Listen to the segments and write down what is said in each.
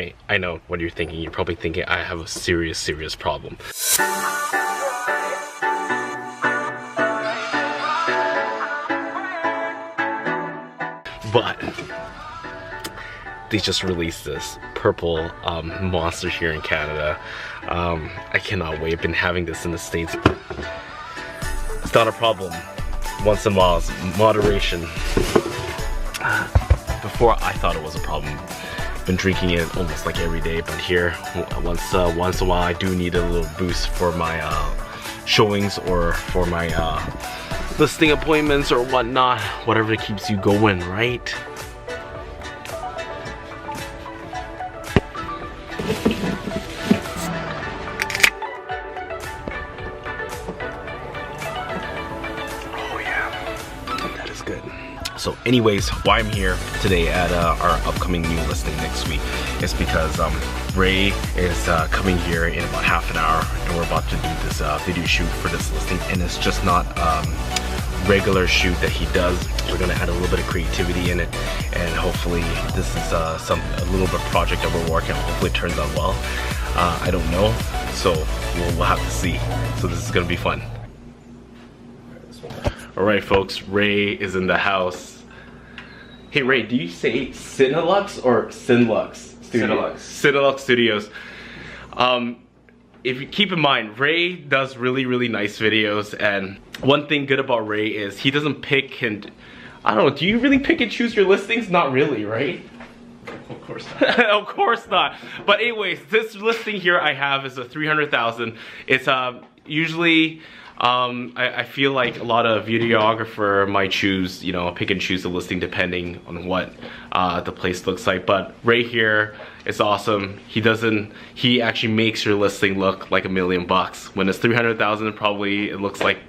Okay, I know what you're thinking. You're probably thinking I have a serious problem. But they just released this purple monster here in Canada. I cannot wait. I've been having this in the States. It's not a problem. Once in a while, it's moderation. Before I thought it was a problem. Been drinking it almost like every day, but here once in a while I do need a little boost for my showings or for my listing appointments or whatnot, whatever keeps you going, right? So anyways, why I'm here today at our upcoming new listing next week is because Ray is coming here in about half an hour and we're about to do this video shoot for this listing, and it's just not regular shoot that he does. We're gonna add a little bit of creativity in it, and hopefully this is a little bit project that we're working on. Hopefully it turns out well. I don't know, so we'll have to see. So this is gonna be fun. Alright folks, Ray is in the house. Hey Ray, do you say Cinelux or Cinlux? Cinelux. Cinelux Studios. If you keep in mind, Ray does really nice videos, and one thing good about Ray is he doesn't pick and, I don't know, do you really pick and choose your listings? Not really, right? Of course not. Of course not. But anyways, this listing here I have is a 300,000. It's usually I feel like a lot of videographer might choose, you know, pick and choose the listing depending on what the place looks like. But Ray here is awesome. He actually makes your listing look like $1 million. When it's 300,000, probably it looks like,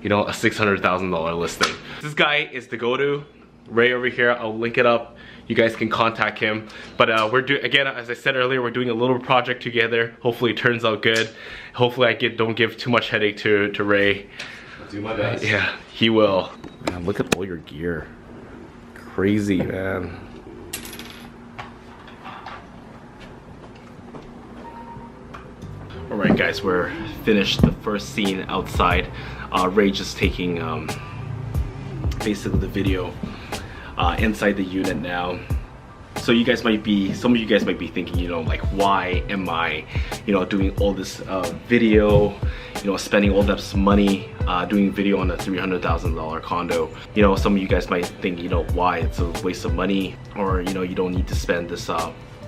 you know, a $600,000 listing. This guy is the go-to. Ray over here, I'll link it up. You guys can contact him. But again, as I said earlier, we're doing a little project together. Hopefully it turns out good. Hopefully I don't give too much headache to Ray. I'll do my best. Yeah, he will. Man, look at all your gear. Crazy, man. Alright guys, we're finished the first scene outside. Ray just taking basically the video inside the unit now. So you guys might be, some of you guys might be thinking, you know, like, why am I, you know, doing all this video, you know, spending all this money doing video on a $300,000 condo. You know, some of you guys might think, you know, why it's a waste of money, or, you know, you don't need to spend this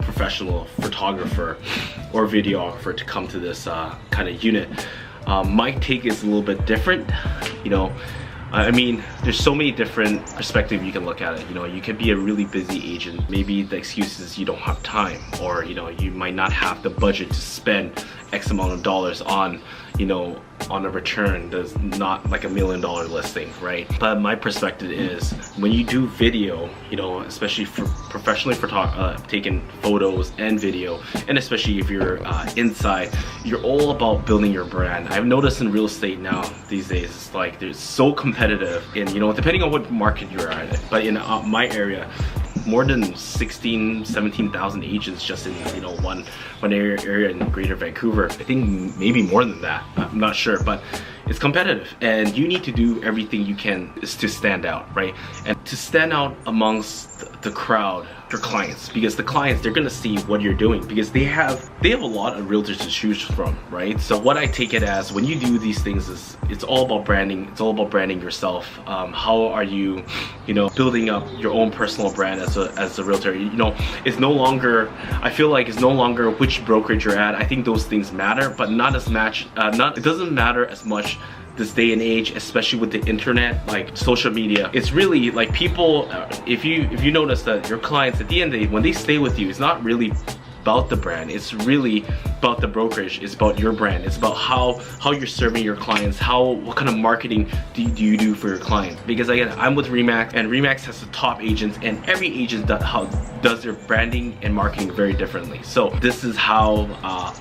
professional photographer or videographer to come to this kind of unit. My take is a little bit different, you know. I mean, there's so many different perspectives you can look at it. You know, you can be a really busy agent. Maybe the excuse is you don't have time, or, you know, you might not have the budget to spend X amount of dollars on, you know, on a return that's not like $1 million listing, right? But my perspective is, when you do video, you know, especially for professionally taking photos and video, and especially if you're inside, you're all about building your brand. I've noticed in real estate now these days, it's like there's so competitive, and, you know, depending on what market you're at. But in my area, more than 17,000 agents just in, you know, one area in Greater Vancouver. I think maybe more than that. I'm not sure, but it's competitive, and you need to do everything you can is to stand out, right? And to stand out amongst the crowd, your clients, because the clients, they're gonna see what you're doing, because they have a lot of realtors to choose from, right? So what I take it as, when you do these things, is it's all about branding. It's all about branding yourself. How are you, you know, building up your own personal brand as a realtor? You know, it's no longer, I feel like it's no longer which brokerage you're at. I think those things matter, but not as much. It doesn't matter as much this day and age, especially with the internet, like social media. It's really like people, if you notice that your clients, at the end of the day, when they stay with you, it's not really about the brand, it's really about the brokerage. It's about your brand. It's about how you're serving your clients, what kind of marketing do you do for your clients. Because again, I'm with Remax, and Remax has the top agents, and every agent does their branding and marketing very differently. So this is how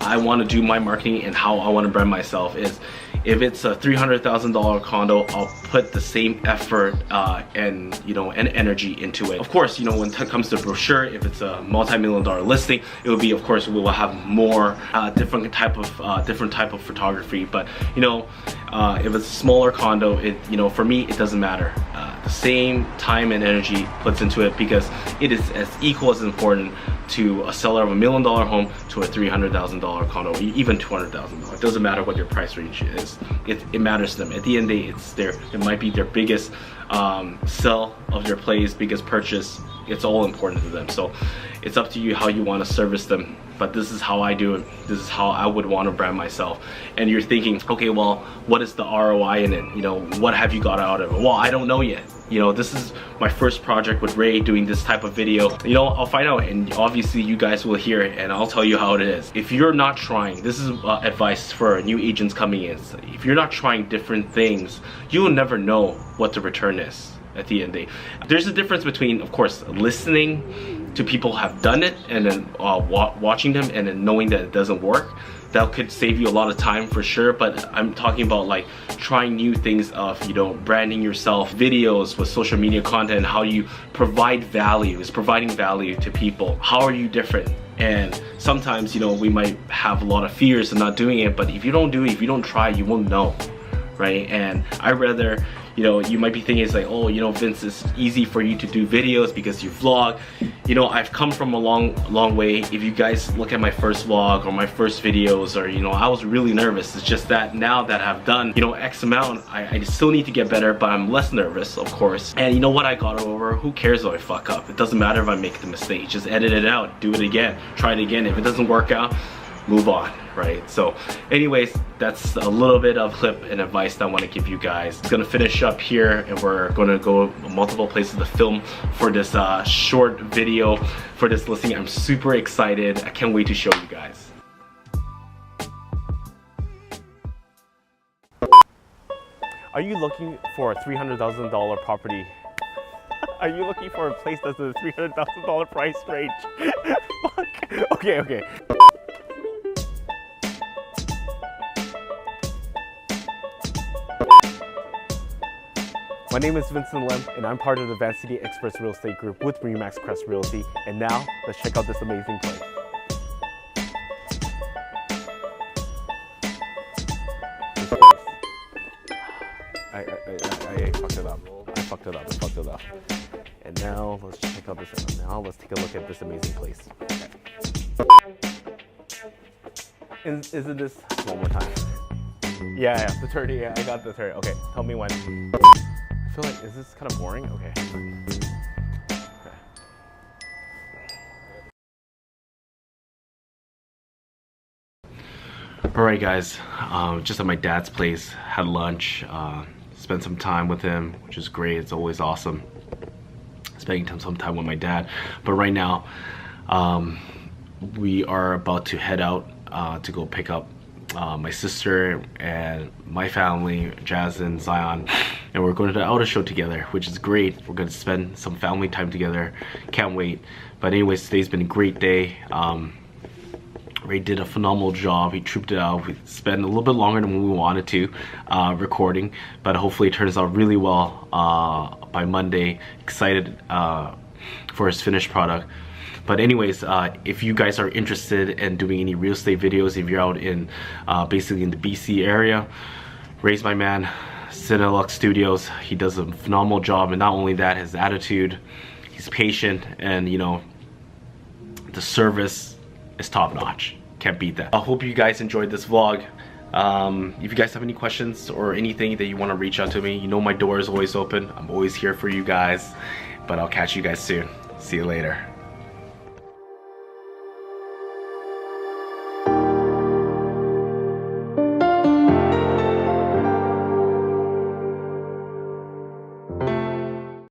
I want to do my marketing, and how I want to brand myself is if it's a $300,000 condo, I'll put the same effort and and energy into it. Of course, when it comes to brochure, if it's a multi-million-dollar listing, it will be, of course, we will have more different type of photography. But if it's a smaller condo, for me, it doesn't matter. The same time and energy puts into it, because it is as equal as important to a seller of $1 million home to a $300,000 condo, even $200,000. It doesn't matter what your price range is. It matters to them. At the end of the day, it might be their biggest sell of their place, biggest purchase. It's all important to them. So it's up to you how you want to service them. But this is how I do it. This is how I would want to brand myself. And you're thinking, okay, well, what is the ROI in it? What have you got out of it? Well, I don't know yet. This is my first project with Ray doing this type of video. I'll find out, and obviously you guys will hear it, and I'll tell you how it is. If you're not trying, this is advice for new agents coming in. If you're not trying different things, you will never know what the return is at the end of the day. There's a difference between, of course, listening to people who have done it and then watching them and then knowing that it doesn't work. That could save you a lot of time for sure, but I'm talking about like trying new things of branding yourself, videos with social media content, how you provide value, is providing value to people. How are you different? And sometimes we might have a lot of fears of not doing it, but if you don't do it, if you don't try, you won't know, right? And I rather you might be thinking it's like, oh, Vince, it's easy for you to do videos because you vlog. I've come from a long way. If you guys look at my first vlog or my first videos, or I was really nervous. It's just that now that I've done X amount, I still need to get better, but I'm less nervous, of course. And you know what? I got over. Who cares if I fuck up? It doesn't matter if I make the mistake. Just edit it out, do it again, try it again. If it doesn't work out, move on, right? So anyways, that's a little bit of clip and advice that I want to give you guys. It's gonna finish up here, and we're gonna go multiple places to film for this short video for this listing. I'm super excited. I can't wait to show you guys. Are you looking for a $300,000 property? Are you looking for a place that's in the $300,000 price range? Fuck. Okay. My name is Vincent Lim, and I'm part of the Advanced City Experts Real Estate Group with Remax Crest Realty. And now, let's check out this amazing place. I fucked it up. And now, let's check out this. Now, let's take a look at this amazing place. Isn't this one more time? Yeah, the 30. Yeah, I got the 30. Okay, tell me when. I feel like, is this kind of boring? Okay. Alright guys, just at my dad's place, had lunch, spent some time with him, which is great. It's always awesome spending some time with my dad. But right now, we are about to head out to go pick up my sister and my family, Jazz and Zion, and we're going to the auto show together, which is great. We're going to spend some family time together. Can't wait. But anyways, today's been a great day. Ray did a phenomenal job. He trooped it out. We spent a little bit longer than we wanted to recording, but hopefully it turns out really well by Monday. Excited for his finished product. But anyways, if you guys are interested in doing any real estate videos, if you're out in basically in the BC area, Ray's my man. Cinelux Studios. He does a phenomenal job, and not only that, his attitude, he's patient, and the service is top notch. Can't beat that. I hope you guys enjoyed this vlog. If you guys have any questions or anything that you want to reach out to me, my door is always open. I'm always here for you guys. But I'll catch you guys soon. See you later.